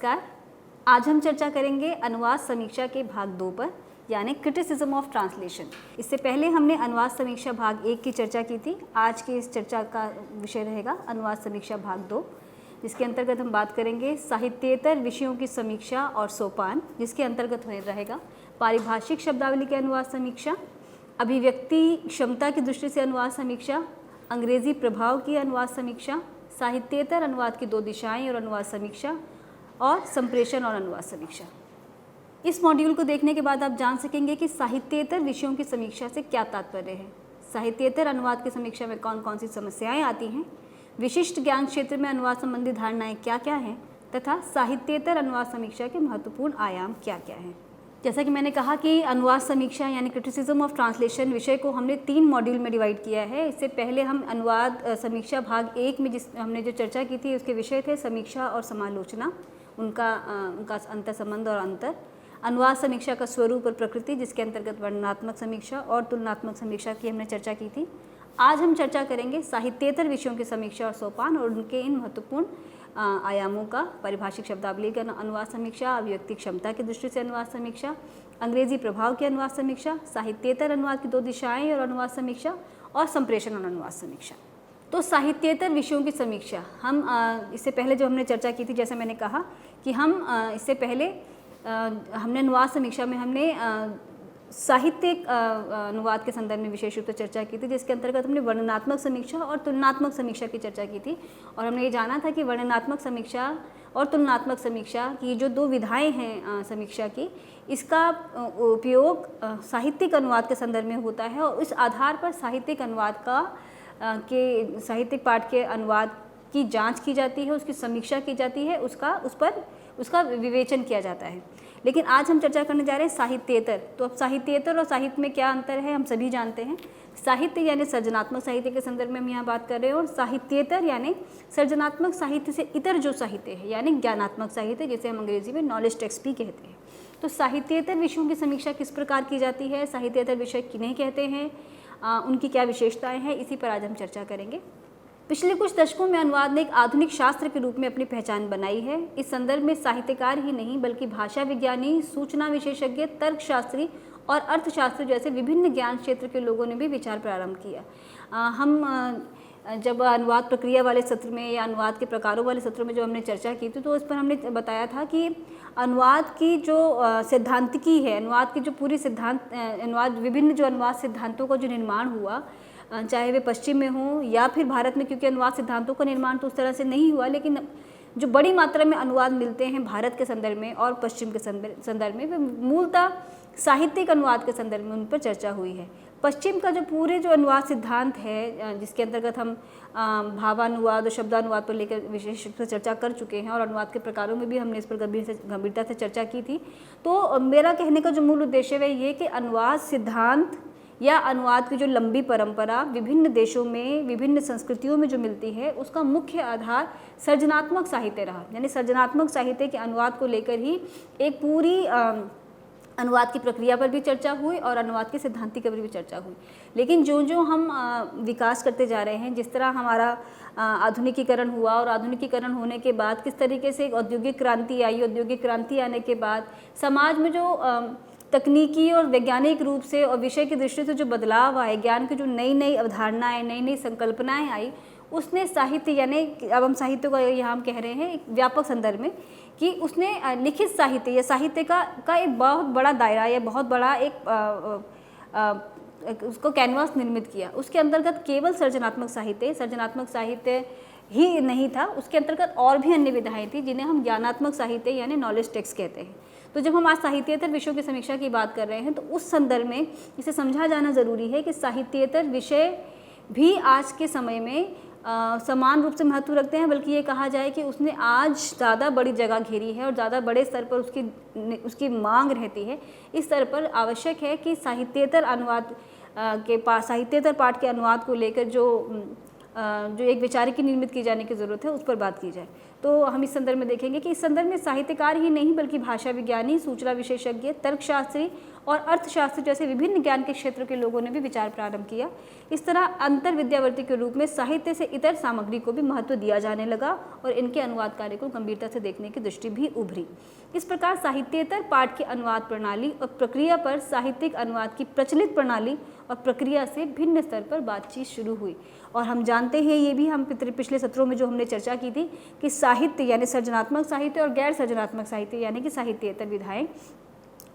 नमस्कार। आज हम चर्चा करेंगे अनुवाद समीक्षा के भाग 2 पर, यानी क्रिटिसिज्म ऑफ ट्रांसलेशन। इससे पहले हमने अनुवाद समीक्षा भाग 1 की चर्चा की थी। आज की इस चर्चा का विषय रहेगा अनुवाद समीक्षा भाग 2, जिसके अंतर्गत हम बात करेंगे साहित्येतर विषयों की समीक्षा और सोपान, जिसके अंतर्गत रहेगा पारिभाषिक शब्दावली की अनुवाद समीक्षा, अभिव्यक्ति क्षमता की दृष्टि से अनुवाद समीक्षा, अंग्रेजी प्रभाव की अनुवाद समीक्षा, साहित्येतर अनुवाद की 2 दिशाएं और अनुवाद समीक्षा, और संप्रेषण और अनुवाद समीक्षा। इस मॉड्यूल को देखने के बाद आप जान सकेंगे कि साहित्येतर विषयों की समीक्षा से क्या तात्पर्य है, साहित्येतर अनुवाद की समीक्षा में कौन कौन सी समस्याएं आती हैं, विशिष्ट ज्ञान क्षेत्र में अनुवाद संबंधी धारणाएं क्या क्या हैं, तथा साहित्येतर अनुवाद समीक्षा के महत्वपूर्ण आयाम क्या क्या हैं। जैसा कि मैंने कहा कि अनुवाद समीक्षा यानी क्रिटिसिज्म ऑफ ट्रांसलेशन विषय को हमने 3 मॉड्यूल में डिवाइड किया है। इससे पहले हम अनुवाद समीक्षा भाग 1 में हमने जो चर्चा की थी उसके विषय थे समीक्षा और समालोचना, उनका अंतर संबंध और अंतर, अनुवाद समीक्षा का स्वरूप और प्रकृति, जिसके अंतर्गत वर्णनात्मक समीक्षा और तुलनात्मक समीक्षा की हमने चर्चा की थी। आज हम चर्चा करेंगे साहित्येतर विषयों की समीक्षा और सोपान और उनके इन महत्वपूर्ण आयामों का, पारिभाषिक शब्दावली का अनुवाद समीक्षा, अभिव्यक्ति क्षमता की दृष्टि से अनुवाद समीक्षा, अंग्रेजी प्रभाव की अनुवाद समीक्षा, साहित्येतर अनुवाद की 2 दिशाएं और अनुवाद समीक्षा, और संप्रेषण और अनुवाद समीक्षा। तो साहित्येतर विषयों की समीक्षा हम इससे पहले जो हमने चर्चा की थी, जैसे मैंने कहा कि हम इससे पहले हमने अनुवाद समीक्षा में हमने साहित्यिक अनुवाद के संदर्भ में विशेष रूप से चर्चा की थी, जिसके अंतर्गत हमने वर्णनात्मक समीक्षा और तुलनात्मक समीक्षा की चर्चा की थी। और हमने ये जाना था कि वर्णनात्मक समीक्षा और तुलनात्मक समीक्षा की जो 2 विधाएं हैं समीक्षा की, इसका उपयोग साहित्यिक अनुवाद के संदर्भ में होता है और इस आधार पर साहित्यिक अनुवाद के साहित्यिक पाठ के अनुवाद की जांच की जाती है, उसकी समीक्षा की जाती है, उसका विवेचन किया जाता है। लेकिन आज हम चर्चा करने जा रहे हैं साहित्येतर। तो अब साहित्येतर और साहित्य में क्या अंतर है हम सभी जानते हैं। साहित्य यानी सर्जनात्मक साहित्य के संदर्भ में हम यहाँ बात कर रहे हैं, और साहित्येतर यानी सर्जनात्मक साहित्य से इतर जो साहित्य है, यानी ज्ञानात्मक साहित्य, जिसे हम अंग्रेजी में नॉलेज टेक्स्ट भी कहते हैं। तो साहित्येतर विषयों की समीक्षा किस प्रकार की जाती है, साहित्येतर विषय किन्हें कहते हैं, उनकी क्या विशेषताएं हैं, इसी पर आज हम चर्चा करेंगे। पिछले कुछ दशकों में अनुवाद ने एक आधुनिक शास्त्र के रूप में अपनी पहचान बनाई है। इस संदर्भ में साहित्यकार ही नहीं बल्कि भाषा विज्ञानी, सूचना विशेषज्ञ, तर्कशास्त्री और अर्थशास्त्री जैसे विभिन्न ज्ञान क्षेत्र के लोगों ने भी विचार प्रारंभ किया। हम जब अनुवाद प्रक्रिया वाले सत्र में या अनुवाद के प्रकारों वाले सत्रों में जो हमने चर्चा की थी, तो उस पर हमने बताया था कि अनुवाद की जो सिद्धांतिकी है, अनुवाद की जो पूरी सिद्धांत विभिन्न जो अनुवाद सिद्धांतों का जो निर्माण हुआ, चाहे वे पश्चिम में हों या फिर भारत में, क्योंकि अनुवाद सिद्धांतों का निर्माण तो उस तरह से नहीं हुआ, लेकिन जो बड़ी मात्रा में अनुवाद मिलते हैं भारत के संदर्भ में और पश्चिम के संदर्भ में, वे मूलतः साहित्यिक अनुवाद के संदर्भ में उन पर चर्चा हुई है। पश्चिम का जो पूरे जो अनुवाद सिद्धांत है, जिसके अंतर्गत हम भावानुवाद और शब्दानुवाद पर लेकर विशेष रूप से चर्चा कर चुके हैं, और अनुवाद के प्रकारों में भी हमने इस पर गंभीरता से चर्चा की थी। तो मेरा कहने का जो मूल उद्देश्य है वह ये कि अनुवाद सिद्धांत या अनुवाद की जो लंबी परंपरा विभिन्न देशों में, विभिन्न संस्कृतियों में जो मिलती है, उसका मुख्य आधार सर्जनात्मक साहित्य रहा। यानी सर्जनात्मक साहित्य के अनुवाद को लेकर ही एक पूरी अनुवाद की प्रक्रिया पर भी चर्चा हुई और अनुवाद की सिद्धांतिक पर भी चर्चा हुई। लेकिन जो जो हम विकास करते जा रहे हैं, जिस तरह हमारा आधुनिकीकरण हुआ और आधुनिकीकरण होने के बाद किस तरीके से एक औद्योगिक क्रांति आई, औद्योगिक क्रांति आने के बाद समाज में जो तकनीकी और वैज्ञानिक रूप से और विषय की दृष्टि से जो बदलाव आए, ज्ञान की जो नई नई अवधारणाएं, नई नई संकल्पनाएं आई, उसने साहित्य, यानी अब हम साहित्य को यहाँ हम कह रहे हैं एक व्यापक संदर्भ में, कि उसने लिखित साहित्य या साहित्य का एक बहुत बड़ा दायरा या बहुत बड़ा उसको कैनवास निर्मित किया। उसके अंतर्गत केवल सर्जनात्मक साहित्य ही नहीं था, उसके अंतर्गत और भी अन्य विधाएं थी जिन्हें हम ज्ञानात्मक साहित्य यानी नॉलेज टेक्स्ट कहते हैं। तो जब हम आज साहित्येतर विषयों की समीक्षा की बात कर रहे हैं, तो उस संदर्भ में इसे समझा जाना ज़रूरी है कि साहित्येतर विषय भी आज के समय में समान रूप से महत्व रखते हैं, बल्कि ये कहा जाए कि उसने आज ज़्यादा बड़ी जगह घेरी है और ज़्यादा बड़े स्तर पर उसकी मांग रहती है। इस स्तर पर आवश्यक है कि साहित्येतर अनुवाद साहित्येतर पाठ के अनुवाद को लेकर जो एक विचारिकी निर्मित की जाने की ज़रूरत है, उस पर बात की जाए। तो हम इस संदर्भ में देखेंगे कि इस संदर्भ में साहित्यकार ही नहीं बल्कि भाषा विज्ञानी, सूचना विशेषज्ञ, तर्कशास्त्री और अर्थशास्त्र जैसे विभिन्न ज्ञान के क्षेत्र के लोगों ने भी विचार प्रारंभ किया। इस तरह अंतर विद्यावर्ती के रूप में साहित्य से इतर सामग्री को भी महत्व दिया जाने लगा और इनके अनुवाद कार्य को गंभीरता से देखने की दृष्टि भी उभरी। इस प्रकार साहित्येतर पाठ की अनुवाद प्रणाली और प्रक्रिया पर साहित्यिक अनुवाद की प्रचलित प्रणाली और प्रक्रिया से भिन्न स्तर पर बातचीत शुरू हुई। और हम जानते हैं, ये भी हम पिछले सत्रों में जो हमने चर्चा की थी कि साहित्य यानी सृजनात्मक साहित्य और गैर सृजनात्मक साहित्य यानी कि साहित्येतर विधाएं,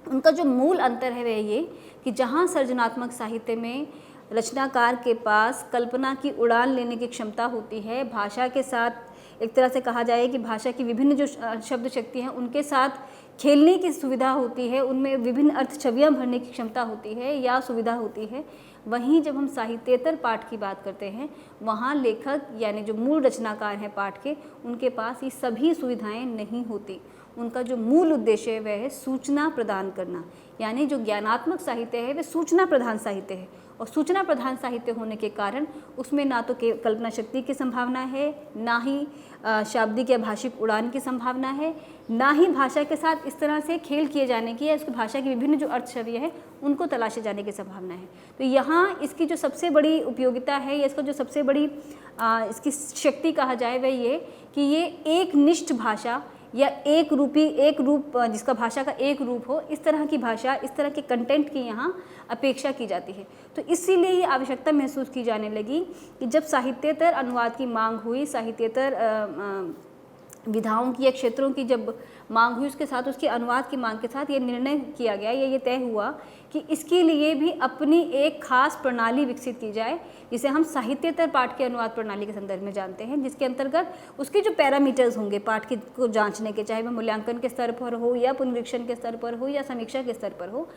उनका जो मूल अंतर है वह ये कि जहाँ सृजनात्मक साहित्य में रचनाकार के पास कल्पना की उड़ान लेने की क्षमता होती है, भाषा के साथ एक तरह से कहा जाए कि भाषा की विभिन्न जो शब्द शक्ति हैं उनके साथ खेलने की सुविधा होती है, उनमें विभिन्न अर्थ छवियाँ भरने की क्षमता होती है या सुविधा होती है। वहीं जब हम साहित्येतर पाठ की बात करते हैं, वहाँ लेखक यानी जो मूल रचनाकार हैं पाठ के, उनके पास ये सभी सुविधाएं नहीं होती। उनका जो मूल उद्देश्य है वह है सूचना प्रदान करना, यानी जो ज्ञानात्मक साहित्य है वह सूचना प्रधान साहित्य है। और सूचना प्रधान साहित्य होने के कारण उसमें ना तो कल्पना शक्ति की संभावना है, ना ही शाब्दिक या भाषिक उड़ान की संभावना है, ना ही भाषा के साथ इस तरह से खेल किए जाने की या उसकी भाषा की विभिन्न जो अर्थ छवियाँ हैं उनको तलाशे जाने की संभावना है। तो यहाँ इसकी जो सबसे बड़ी उपयोगिता है या इसका जो सबसे बड़ी इसकी शक्ति कहा जाए वह ये कि ये एक निष्ठ भाषा या एक रूप जिसका भाषा का एक रूप हो, इस तरह की भाषा, इस तरह के कंटेंट की यहाँ अपेक्षा की जाती है। तो इसीलिए ये आवश्यकता महसूस की जाने लगी कि जब साहित्येतर अनुवाद की मांग हुई, साहित्येतर विधाओं की या क्षेत्रों की जब मांग हुई, उसके साथ उसके अनुवाद की मांग के साथ ये निर्णय किया गया या ये तय हुआ कि इसके लिए भी अपनी एक खास प्रणाली विकसित की जाए, जिसे हम साहित्येतर पाठ के अनुवाद प्रणाली के संदर्भ में जानते हैं, जिसके अंतर्गत उसके जो पैरामीटर्स होंगे पाठ को जांचने के, चाहे वह मूल्यांकन के स्तर पर हो या पुनरीक्षण के स्तर पर हो या समीक्षा के स्तर पर हो,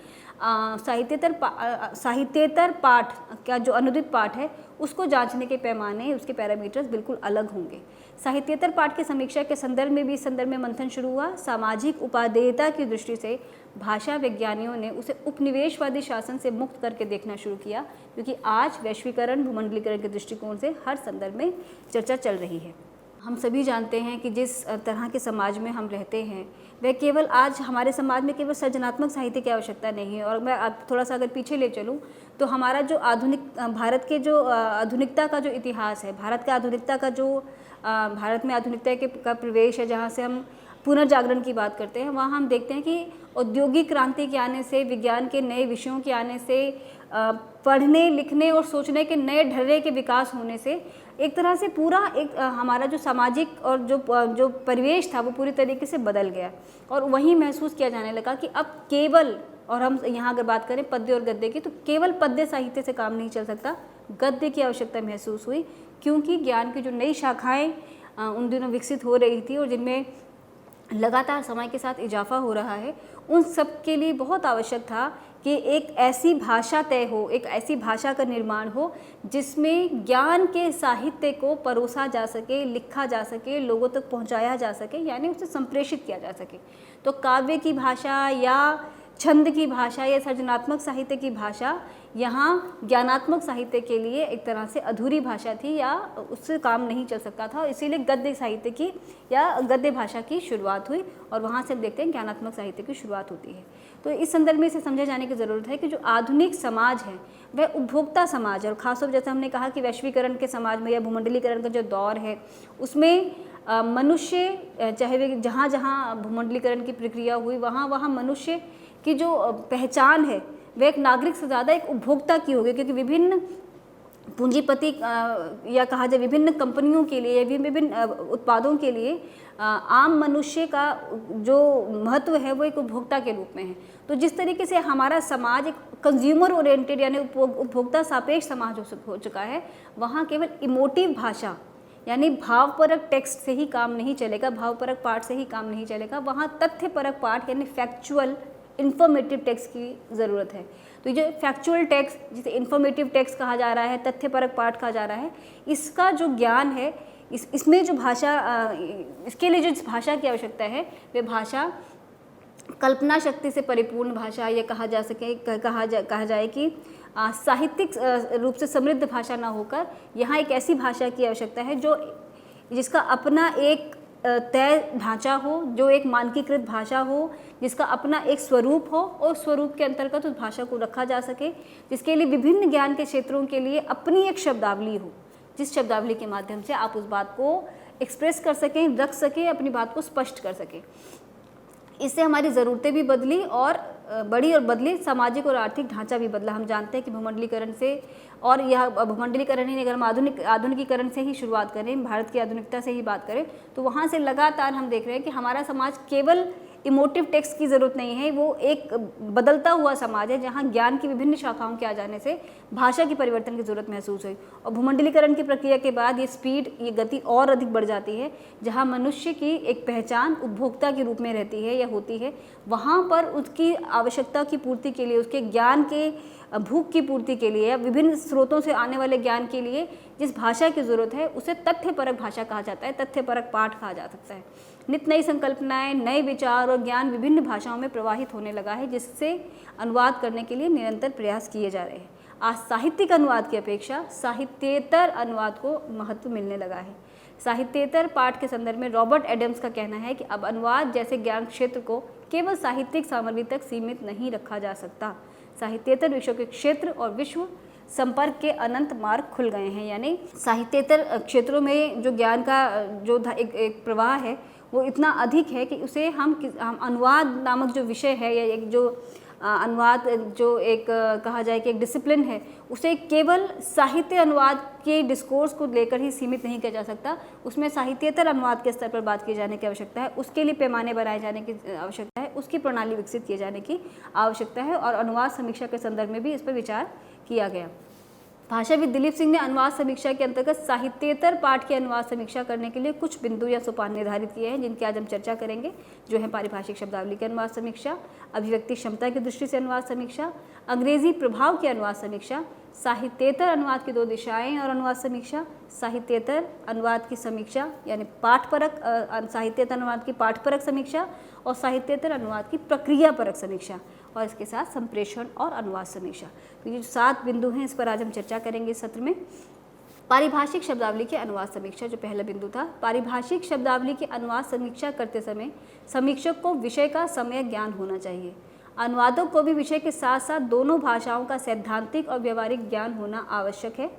साहित्येतर पाठ का जो अनुदित पाठ है उसको जांचने के पैमाने, उसके पैरामीटर्स बिल्कुल अलग होंगे। साहित्येतर पाठ की समीक्षा के संदर्भ में भी इस संदर्भ में मंथन शुरू हुआ। सामाजिक उपादेयता की दृष्टि से भाषा विज्ञानियों ने उसे उपनिवेशवादी शासन से मुक्त करके देखना शुरू किया, क्योंकि आज वैश्वीकरण, भूमंडलीकरण के दृष्टिकोण से हर संदर्भ में चर्चा चल रही है। हम सभी जानते हैं कि जिस तरह के समाज में हम रहते हैं वह केवल आज हमारे समाज में केवल सृजनात्मक साहित्य की आवश्यकता नहीं है। और मैं थोड़ा सा अगर पीछे ले चलूँ तो हमारा जो भारत के जो आधुनिकता का जो इतिहास है, भारत का आधुनिकता का जो भारत में आधुनिकता का प्रवेश है, जहाँ से हम पुनर्जागरण की बात करते हैं, वहाँ हम देखते हैं कि औद्योगिक क्रांति के आने से, विज्ञान के नए विषयों के आने से, पढ़ने लिखने और सोचने के नए ढर्रे के विकास होने से एक तरह से पूरा एक हमारा जो सामाजिक और जो परिवेश था वो पूरी तरीके से बदल गया। और वहीं महसूस किया जाने लगा कि अब केवल, और हम यहाँ अगर बात करें पद्य और गद्य की, तो केवल पद्य साहित्य से काम नहीं चल सकता, गद्य की आवश्यकता महसूस हुई, क्योंकि ज्ञान की जो नई शाखाएँ उन दिनों विकसित हो रही थी और जिनमें लगातार समय के साथ इजाफा हो रहा है, उन सब के लिए बहुत आवश्यक था कि एक ऐसी भाषा तय हो, एक ऐसी भाषा का निर्माण हो जिसमें ज्ञान के साहित्य को परोसा जा सके, लिखा जा सके, लोगों तक पहुंचाया जा सके, यानी उसे संप्रेषित किया जा सके। तो काव्य की भाषा या छंद की भाषा या सृजनात्मक साहित्य की भाषा यहाँ ज्ञानात्मक साहित्य के लिए एक तरह से अधूरी भाषा थी या उससे काम नहीं चल सकता था, इसीलिए गद्य साहित्य की या गद्य भाषा की शुरुआत हुई और वहाँ से हम देखते हैं ज्ञानात्मक साहित्य की शुरुआत होती है। तो इस संदर्भ में इसे समझे जाने की ज़रूरत है कि जो आधुनिक समाज है वह उपभोक्ता समाज है, और खासतौर जैसे हमने कहा कि वैश्वीकरण के समाज में या भूमंडलीकरण का जो दौर है उसमें मनुष्य, चाहे वे जहाँ जहाँ भूमंडलीकरण की प्रक्रिया हुई वहाँ वहाँ मनुष्य की जो पहचान है वह एक नागरिक से ज़्यादा एक उपभोक्ता की होगी, क्योंकि विभिन्न पूंजीपति या कहा जाए विभिन्न कंपनियों के लिए, विभिन्न उत्पादों के लिए आम मनुष्य का जो महत्व है वो एक उपभोक्ता के रूप में है। तो जिस तरीके से हमारा समाज एक कंज्यूमर ओरिएंटेड यानी उपभोक्ता सापेक्ष समाज हो चुका है, वहाँ केवल इमोटिव भाषा यानी भावपरक टेक्स्ट से ही काम नहीं चलेगा, भावपरक पाठ से ही काम नहीं चलेगा, वहाँ तथ्यपरक पाठ यानी फैक्चुअल इन्फॉर्मेटिव टेक्स्ट की ज़रूरत है। तो ये फैक्चुअल टेक्स्ट जिसे इन्फॉर्मेटिव टेक्स्ट कहा जा रहा है, तथ्यपरक पाठ कहा जा रहा है, इसका जो ज्ञान है इसमें जो भाषा, इसके लिए जो भाषा की आवश्यकता है वह भाषा कल्पना शक्ति से परिपूर्ण भाषा, या कहा जाए कि साहित्यिक रूप से समृद्ध भाषा ना होकर यहाँ एक ऐसी भाषा की आवश्यकता है जिसका अपना एक तय ढांचा हो, जो एक मानकीकृत भाषा हो, जिसका अपना एक स्वरूप हो और स्वरूप के अंतर्गत उस भाषा को रखा जा सके, जिसके लिए विभिन्न ज्ञान के क्षेत्रों के लिए अपनी एक शब्दावली हो, जिस शब्दावली के माध्यम से आप उस बात को एक्सप्रेस कर सकें, रख सकें, अपनी बात को स्पष्ट कर सकें। इससे हमारी ज़रूरतें भी बदली और बड़ी और बदली, सामाजिक और आर्थिक ढांचा भी बदला। हम जानते हैं कि भूमंडलीकरण से, और यह भूमंडलीकरण ही नहीं, अगर हम आधुनिकीकरण से ही शुरुआत करें, भारत की आधुनिकता से ही बात करें, तो वहाँ से लगातार हम देख रहे हैं कि हमारा समाज केवल इमोटिव टेक्स्ट की ज़रूरत नहीं है, वो एक बदलता हुआ समाज है जहाँ ज्ञान की विभिन्न शाखाओं के आ जाने से भाषा की परिवर्तन की ज़रूरत महसूस हुई। और भूमंडलीकरण की प्रक्रिया के बाद ये स्पीड, ये गति और अधिक बढ़ जाती है। जहाँ मनुष्य की एक पहचान उपभोक्ता के रूप में रहती है या होती है, वहाँ पर उसकी आवश्यकता की पूर्ति के लिए, उसके ज्ञान के भूख की पूर्ति के लिए या विभिन्न स्रोतों से आने वाले ज्ञान के लिए जिस भाषा की ज़रूरत है, उसे तथ्यपरक भाषा कहा जाता है, तथ्यपरक पाठ कहा जा सकता है। नित नई संकल्पनाएं, नए विचार और ज्ञान विभिन्न भाषाओं में प्रवाहित होने लगा है, जिससे अनुवाद करने के लिए निरंतर प्रयास किए जा रहे हैं। आज साहित्यिक अनुवाद की अपेक्षा साहित्येतर अनुवाद को महत्व मिलने लगा है। साहित्येतर पाठ के संदर्भ में रॉबर्ट एडम्स का कहना है कि अब अनुवाद जैसे ज्ञान क्षेत्र को केवल साहित्यिक सामग्री तक सीमित नहीं रखा जा सकता। साहित्येतर विषयों के क्षेत्र और विश्व संपर्क के अनंत मार्ग खुल गए हैं। यानी साहित्येतर क्षेत्रों में जो ज्ञान का जो एक प्रवाह है वो इतना अधिक है कि उसे हम अनुवाद नामक जो विषय है या एक जो अनुवाद जो एक कहा जाए कि एक डिसिप्लिन है, उसे केवल साहित्य अनुवाद के डिस्कोर्स को लेकर ही सीमित नहीं किया जा सकता। उसमें साहित्येतर अनुवाद के स्तर पर बात किए जाने की आवश्यकता है, उसके लिए पैमाने बनाए जाने की आवश्यकता है, उसकी प्रणाली विकसित किए जाने की आवश्यकता है। और अनुवाद समीक्षा के संदर्भ में भी इस पर विचार किया गया। भाषाविद दिलीप सिंह ने अनुवाद समीक्षा के अंतर्गत साहित्येतर पाठ की अनुवाद समीक्षा करने के लिए कुछ बिंदु या सोपान निर्धारित किए हैं, जिनकी आज हम चर्चा करेंगे, जो है पारिभाषिक शब्दावली की अनुवाद समीक्षा, अभिव्यक्ति क्षमता की दृष्टि से अनुवाद समीक्षा, अंग्रेजी प्रभाव की अनुवाद समीक्षा, साहित्येतर अनुवाद की 2 दिशाएं और अनुवाद समीक्षा, साहित्येतर अनुवाद की समीक्षा यानी पाठपरक, साहित्येतर अनुवाद की पाठपरक समीक्षा और साहित्येतर अनुवाद की प्रक्रियापरक समीक्षा, और इसके साथ संप्रेषण और अनुवाद समीक्षा। तो ये 7 बिंदु हैं, इस पर आज हम चर्चा करेंगे इस सत्र में। पारिभाषिक शब्दावली की अनुवाद समीक्षा जो पहला बिंदु था। पारिभाषिक शब्दावली की अनुवाद समीक्षा करते समय समीक्षक को विषय का सम्यक ज्ञान होना चाहिए। अनुवादक को भी विषय के साथ साथ दोनों भाषाओं का सैद्धांतिक और व्यवहारिक ज्ञान होना आवश्यक है।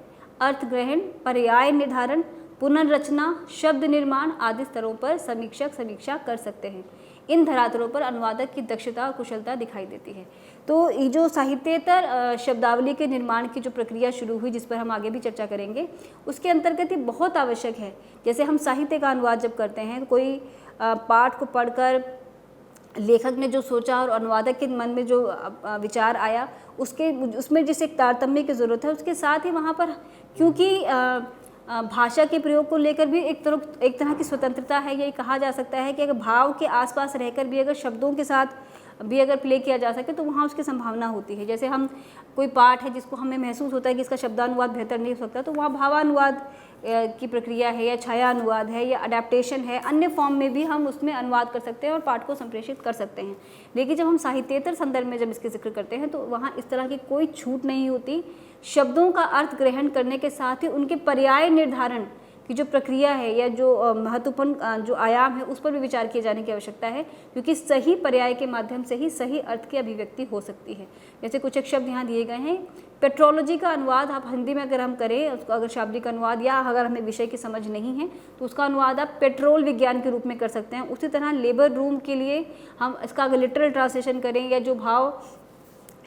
अर्थ ग्रहण, पर्याय निर्धारण, पुनर्रचना, शब्द निर्माण आदि स्तरों पर समीक्षक समीक्षा कर सकते हैं। इन धरातलों पर अनुवादक की दक्षता और कुशलता दिखाई देती है। तो ये जो साहित्येतर शब्दावली के निर्माण की जो प्रक्रिया शुरू हुई, जिस पर हम आगे भी चर्चा करेंगे, उसके अंतर्गत ये बहुत आवश्यक है। जैसे हम साहित्य का अनुवाद जब करते हैं, कोई पाठ को पढ़कर लेखक ने जो सोचा और अनुवादक के मन में जो विचार आया, उसमें जिस एक तारतम्य की ज़रूरत है, उसके साथ ही वहाँ पर क्योंकि भाषा के प्रयोग को लेकर भी एक तरह की स्वतंत्रता है। ये कहा जा सकता है कि अगर भाव के आसपास रहकर भी अगर शब्दों के साथ भी अगर प्ले किया जा सके तो वहाँ उसकी संभावना होती है। जैसे हम कोई पाठ है जिसको हमें महसूस होता है कि इसका शब्दानुवाद बेहतर नहीं हो सकता, तो वहाँ भावानुवाद की प्रक्रिया है या छाया अनुवाद है या अडेप्टेशन है, अन्य फॉर्म में भी हम उसमें अनुवाद कर सकते हैं और पाठ को संप्रेषित कर सकते हैं। लेकिन जब हम साहित्येतर संदर्भ में जब इसके जिक्र करते हैं तो वहाँ इस तरह की कोई छूट नहीं होती। शब्दों का अर्थ ग्रहण करने के साथ ही उनके पर्याय निर्धारण की जो प्रक्रिया है या जो महत्वपूर्ण जो आयाम है, उस पर भी विचार किए जाने की आवश्यकता है, क्योंकि सही पर्याय के माध्यम से ही सही अर्थ की अभिव्यक्ति हो सकती है। जैसे कुछ एक शब्द यहाँ दिए गए हैं। पेट्रोलॉजी का अनुवाद आप हिंदी में अगर हम करें, उसको अगर शाब्दिक अनुवाद या अगर हमें विषय की समझ नहीं है तो उसका अनुवाद आप पेट्रोल विज्ञान के रूप में कर सकते हैं। उसी तरह लेबर रूम के लिए हम इसका अगर लिटरल ट्रांसलेशन करें या जो भाव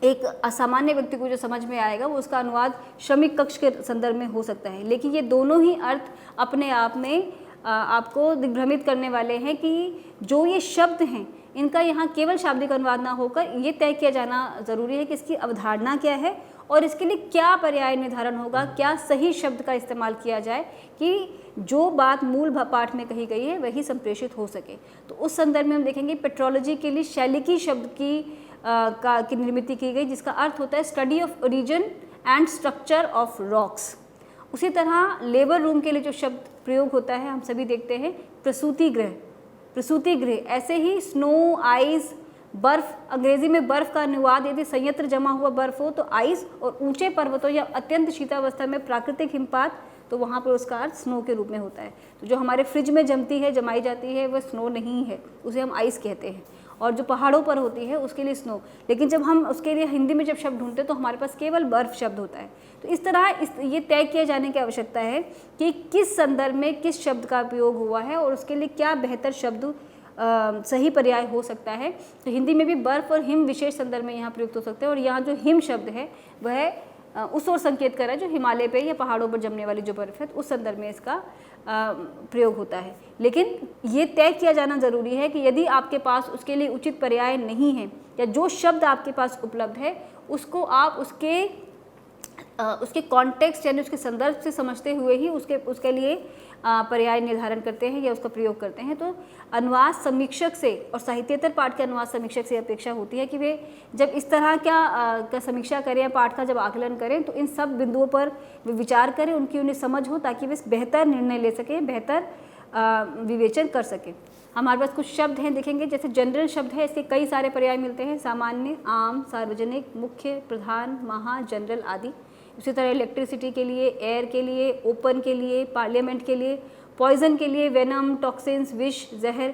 एक असामान्य व्यक्ति को जो समझ में आएगा, वो उसका अनुवाद श्रमिक कक्ष के संदर्भ में हो सकता है। लेकिन ये दोनों ही अर्थ अपने आप में आपको दिग्भ्रमित करने वाले हैं कि जो ये शब्द हैं, इनका यहाँ केवल शाब्दिक अनुवाद ना होकर ये तय किया जाना ज़रूरी है कि इसकी अवधारणा क्या है और इसके लिए क्या पर्याय निर्धारण होगा, क्या सही शब्द का इस्तेमाल किया जाए कि जो बात मूल पाठ में कही गई है वही संप्रेषित हो सके। तो उस संदर्भ में हम देखेंगे पेट्रोलॉजी के लिए शैलिकी शब्द की निर्मित की गई, जिसका अर्थ होता है study of origin and structure of rocks. उसी तरह लेबर रूम के लिए जो शब्द प्रयोग होता है हम सभी देखते हैं प्रसूति गृह, प्रसूति गृह। ऐसे ही स्नो, आइस, बर्फ़, अंग्रेजी में बर्फ़ का अनुवाद यदि संयंत्र जमा हुआ बर्फ़ हो तो आइस, और ऊंचे पर्वतों या अत्यंत शीतावस्था में प्राकृतिक हिमपात तो वहाँ पर उसका अर्थ स्नो के रूप में होता है। तो जो हमारे फ्रिज में जमाई जाती है वह स्नो नहीं है, उसे हम आइस कहते हैं। और जो पहाड़ों पर होती है उसके लिए स्नो। लेकिन जब हम उसके लिए हिंदी में जब शब्द ढूंढते हैं तो हमारे पास केवल बर्फ़ शब्द होता है। तो इस तरह ये तय किया जाने की आवश्यकता है कि किस संदर्भ में किस शब्द का प्रयोग हुआ है और उसके लिए क्या बेहतर शब्द सही पर्याय हो सकता है। तो हिंदी में भी बर्फ़ और हिम विशेष संदर्भ में यहाँ प्रयुक्त हो सकते हैं। और यहाँ जो हिम शब्द है वह उस ओर संकेत कर रहा है जो हिमालय पे या पहाड़ों पर जमने वाली जो बर्फ़ है, तो उस संदर्भ में इसका प्रयोग होता है। लेकिन ये तय किया जाना ज़रूरी है कि यदि आपके पास उसके लिए उचित पर्याय नहीं है या जो शब्द आपके पास उपलब्ध है उसको आप उसके कॉन्टेक्स्ट यानी उसके संदर्भ से समझते हुए ही उसके लिए पर्याय निर्धारण करते हैं या उसका प्रयोग करते हैं। तो अनुवाद समीक्षक से और साहित्येतर पाठ के अनुवाद समीक्षक से अपेक्षा होती है कि वे जब इस तरह का समीक्षा करें या पाठ का जब आकलन करें तो इन सब बिंदुओं पर वे विचार करें, उनकी उन्हें समझ हो ताकि वे बेहतर निर्णय ले सकें, बेहतर विवेचन कर सकें। हमारे पास कुछ शब्द हैं, देखेंगे। जैसे जनरल शब्द है, इसके कई सारे पर्याय मिलते हैं, सामान्य, आम, सार्वजनिक, मुख्य, प्रधान, महा, जनरल आदि। उसी तरह इलेक्ट्रिसिटी के लिए, एयर के लिए, ओपन के लिए, पार्लियामेंट के लिए, पॉइजन के लिए, वेनम, टॉक्सिन्स, विष, जहर,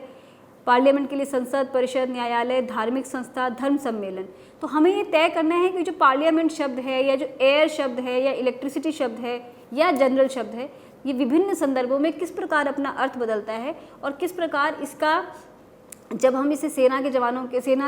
पार्लियामेंट के लिए संसद, परिषद, न्यायालय, धार्मिक संस्था, धर्म सम्मेलन। तो हमें ये तय करना है कि जो पार्लियामेंट शब्द है या जो एयर शब्द है या इलेक्ट्रिसिटी शब्द है या जनरल शब्द है, ये विभिन्न संदर्भों में किस प्रकार अपना अर्थ बदलता है और किस प्रकार इसका, जब हम इसे सेना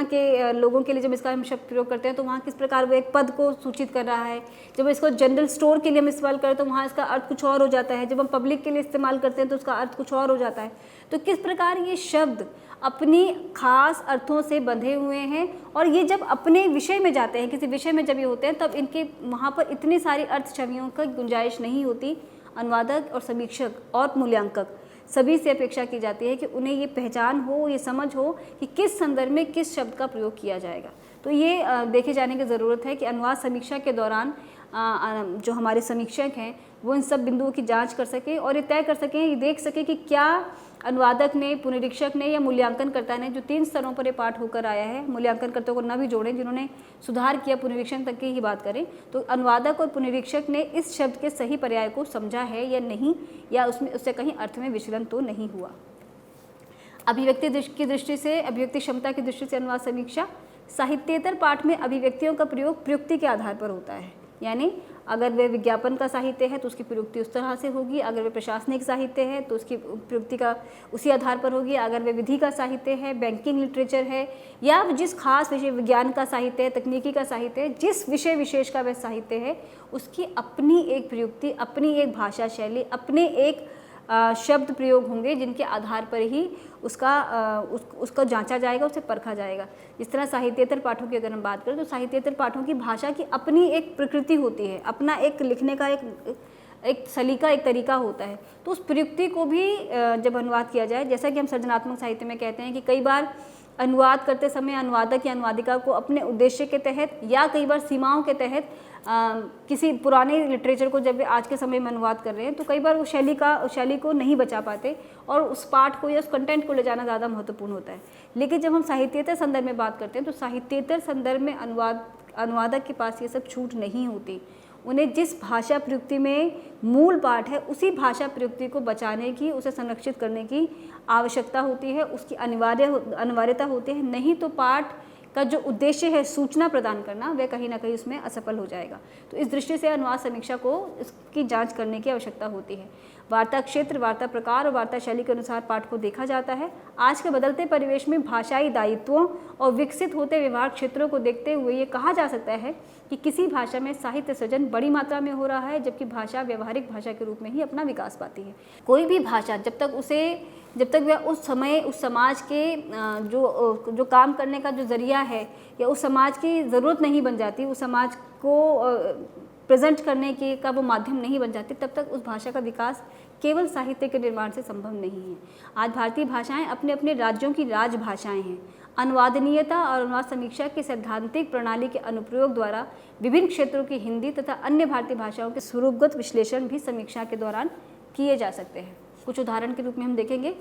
के लोगों के लिए जब इसका हम शब्द प्रयोग करते हैं तो वहाँ किस प्रकार वो एक पद को सूचित कर रहा है। जब इसको जनरल स्टोर के लिए हम इस्तेमाल करें तो वहाँ इसका अर्थ कुछ और हो जाता है। जब हम पब्लिक के लिए इस्तेमाल करते हैं तो उसका अर्थ कुछ और हो जाता है। तो किस प्रकार ये शब्द अपनी खास अर्थों से बंधे हुए हैं और ये जब अपने विषय में जाते हैं, किसी विषय में जब ये होते हैं, तब इनके वहाँ पर इतनी सारी अर्थ छवियों का गुंजाइश नहीं होती। अनुवादक और समीक्षक और मूल्यांकक सभी से अपेक्षा की जाती है कि उन्हें ये पहचान हो, ये समझ हो कि किस संदर्भ में किस शब्द का प्रयोग किया जाएगा। तो ये देखे जाने की ज़रूरत है कि अनुवाद समीक्षा के दौरान जो हमारे समीक्षक हैं वो इन सब बिंदुओं की जांच कर सकें और ये तय कर सकें, ये देख सकें कि क्या अनुवादक ने, पुनरीक्षक ने या मूल्यांकनकर्ता ने, जो 3 स्तरों पर ये पाठ होकर आया है, मूल्यांकनकर्ता को न भी जोड़ें, जिन्होंने सुधार किया, पुनरीक्षण तक की ही बात करें, तो अनुवादक और पुनरीक्षक ने इस शब्द के सही पर्याय को समझा है या नहीं, या उससे कहीं अर्थ में विचलन तो नहीं हुआ। अभिव्यक्ति की दृष्टि से, अभिव्यक्ति क्षमता की दृष्टि से अनुवाद समीक्षा, साहित्येतर पाठ में अभिव्यक्तियों का प्रयोग प्रयुक्ति के आधार पर होता है। यानी अगर वे विज्ञापन का साहित्य है तो उसकी प्रयुक्ति उस तरह से होगी, अगर वे प्रशासनिक साहित्य है तो उसकी प्रयुक्ति का उसी आधार पर होगी, अगर वे विधि का साहित्य है, बैंकिंग लिटरेचर है, या जिस खास विषय, विज्ञान का साहित्य है, तकनीकी का साहित्य है, जिस विषय विशेष का वह साहित्य है, उसकी अपनी एक प्रयुक्ति, अपनी एक भाषा शैली, अपने एक शब्द प्रयोग होंगे जिनके आधार पर ही उसका जांचा जाएगा, उसे परखा जाएगा। इस तरह साहित्येतर पाठों की अगर हम बात करें तो साहित्येतर पाठों की भाषा की अपनी एक प्रकृति होती है, अपना एक लिखने का एक सलीका, एक तरीका होता है। तो उस प्रयुक्ति को भी जब अनुवाद किया जाए, जैसा कि हम सृजनात्मक साहित्य में कहते हैं कि कई बार अनुवाद करते समय अनुवादक या अनुवादिका को अपने उद्देश्य के तहत या कई बार सीमाओं के तहत किसी पुराने लिटरेचर को जब वे आज के समय में अनुवाद कर रहे हैं तो कई बार वो शैली को नहीं बचा पाते और उस पाठ को या उस कंटेंट को ले जाना ज़्यादा महत्वपूर्ण होता है। लेकिन जब हम साहित्येतर संदर्भ में बात करते हैं तो साहित्येतर संदर्भ में अनुवादक के पास ये सब छूट नहीं होती। उन्हें जिस भाषा प्रयुक्ति में मूल पाठ है उसी भाषा प्रयुक्ति को बचाने की, उसे संरक्षित करने की आवश्यकता होती है, उसकी अनिवार्यता होती है। नहीं तो पाठ का जो उद्देश्य है सूचना प्रदान करना, वह कहीं ना कहीं उसमें असफल हो जाएगा। तो इस दृष्टि से अनुवाद समीक्षा को इसकी जांच करने की आवश्यकता होती है। वार्ता क्षेत्र, वार्ता प्रकार और वार्ता शैली के अनुसार पाठ को देखा जाता है। आज के बदलते परिवेश में भाषाई दायित्वों और विकसित होते व्यवहार क्षेत्रों को देखते हुए ये कहा जा सकता है कि किसी भाषा में साहित्य सृजन बड़ी मात्रा में हो रहा है, जबकि भाषा व्यवहारिक भाषा के रूप में ही अपना विकास पाती है। कोई भी भाषा जब तक वह उस समय उस समाज के जो काम करने का जो ज़रिया है या उस समाज की ज़रूरत नहीं बन जाती, उस समाज को प्रेजेंट करने की का वो माध्यम नहीं बन जाती, तब तक उस भाषा का विकास केवल साहित्य के निर्माण से संभव नहीं है। आज भारतीय भाषाएं अपने अपने राज्यों की राजभाषाएं हैं। अनुवादनीयता और अनुवाद समीक्षा की सैद्धांतिक प्रणाली के अनुप्रयोग द्वारा विभिन्न क्षेत्रों की हिंदी तथा अन्य भारतीय भाषाओं के स्वरूपगत विश्लेषण भी समीक्षा के दौरान किए जा सकते हैं। कुछ उदाहरण के रूप में हम देखेंगे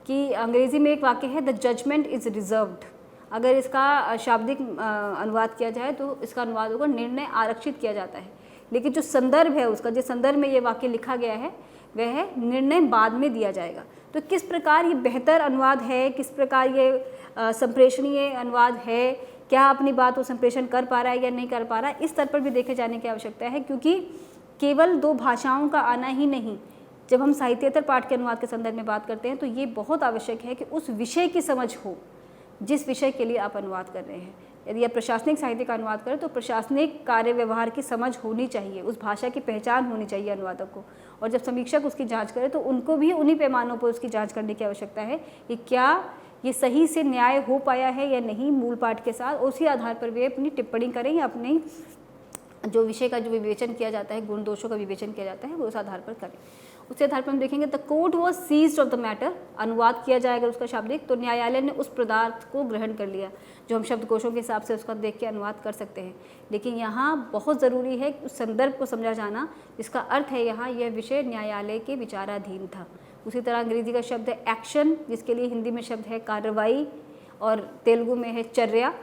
कि अंग्रेजी में एक वाक्य है, द जजमेंट इज़ रिजर्व्ड। अगर इसका शाब्दिक अनुवाद किया जाए तो इसका अनुवाद होगा, निर्णय आरक्षित किया जाता है। लेकिन जो संदर्भ है उसका, जिस संदर्भ में ये वाक्य लिखा गया है वह है निर्णय बाद में दिया जाएगा। तो किस प्रकार ये बेहतर अनुवाद है, किस प्रकार ये संप्रेषणीय अनुवाद है, क्या अपनी बात वो संप्रेषण कर पा रहा है या नहीं कर पा रहा है, इस स्तर पर भी देखे जाने की आवश्यकता है। क्योंकि केवल 2 भाषाओं का आना ही नहीं, जब हम साहित्येतर पाठ के अनुवाद के संदर्भ में बात करते हैं तो ये बहुत आवश्यक है कि उस विषय की समझ हो जिस विषय के लिए आप अनुवाद कर रहे हैं। यदि आप प्रशासनिक साहित्य का अनुवाद करें तो प्रशासनिक कार्य व्यवहार की समझ होनी चाहिए, उस भाषा की पहचान होनी चाहिए अनुवादक को। और जब समीक्षक उसकी जांच करे तो उनको भी उन्हीं पैमानों पर उसकी जांच करने की आवश्यकता है कि क्या ये सही से न्याय हो पाया है या नहीं मूल पाठ के साथ। उसी आधार पर वे अपनी टिप्पणी करें या अपनी जो विषय का जो विवेचन किया जाता है, गुण दोषों का विवेचन किया जाता है, वो उस आधार पर करें। उस आधार पर हम देखेंगे the court was seized of the matter, अनुवाद किया जाएगा उसका शाब्दिक, तो न्यायालय ने उस पदार्थ को ग्रहण कर लिया जो हम शब्दकोशों के हिसाब से उसका देख के अनुवाद कर सकते हैं। लेकिन यहाँ बहुत ज़रूरी है उस संदर्भ को समझा जाना जिसका अर्थ है यहाँ यह विषय न्यायालय के विचाराधीन था। उसी तरह अंग्रेजी का शब्द है एक्शन, जिसके लिए हिंदी में शब्द है कार्रवाई और तेलुगु में है चर्या।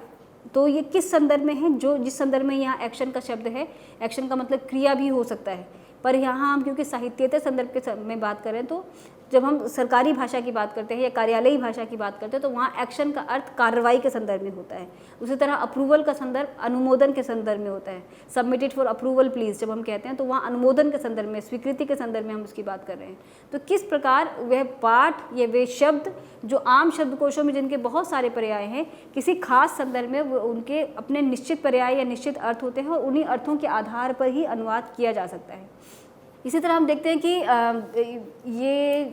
तो ये किस संदर्भ में है, जो जिस संदर्भ में यहाँ एक्शन का शब्द है, एक्शन का मतलब क्रिया भी हो सकता है, पर यहाँ हम क्योंकि साहित्येतर संदर्भ के में बात करें तो जब हम सरकारी भाषा की बात करते हैं या कार्यालयी भाषा की बात करते हैं तो वहाँ एक्शन का अर्थ कार्रवाई के संदर्भ में होता है। उसी तरह अप्रूवल का संदर्भ अनुमोदन के संदर्भ में होता है। सबमिटेड फॉर अप्रूवल प्लीज जब हम कहते हैं तो वहाँ अनुमोदन के संदर्भ में, स्वीकृति के संदर्भ में हम उसकी बात कर रहे हैं। तो किस प्रकार वह पाठ या वे शब्द जो आम शब्दकोशों में जिनके बहुत सारे पर्याय हैं, किसी खास संदर्भ में वो उनके अपने निश्चित पर्याय या निश्चित अर्थ होते हैं और उन्हीं अर्थों के आधार पर ही अनुवाद किया जा सकता है। इसी तरह हम देखते हैं कि ये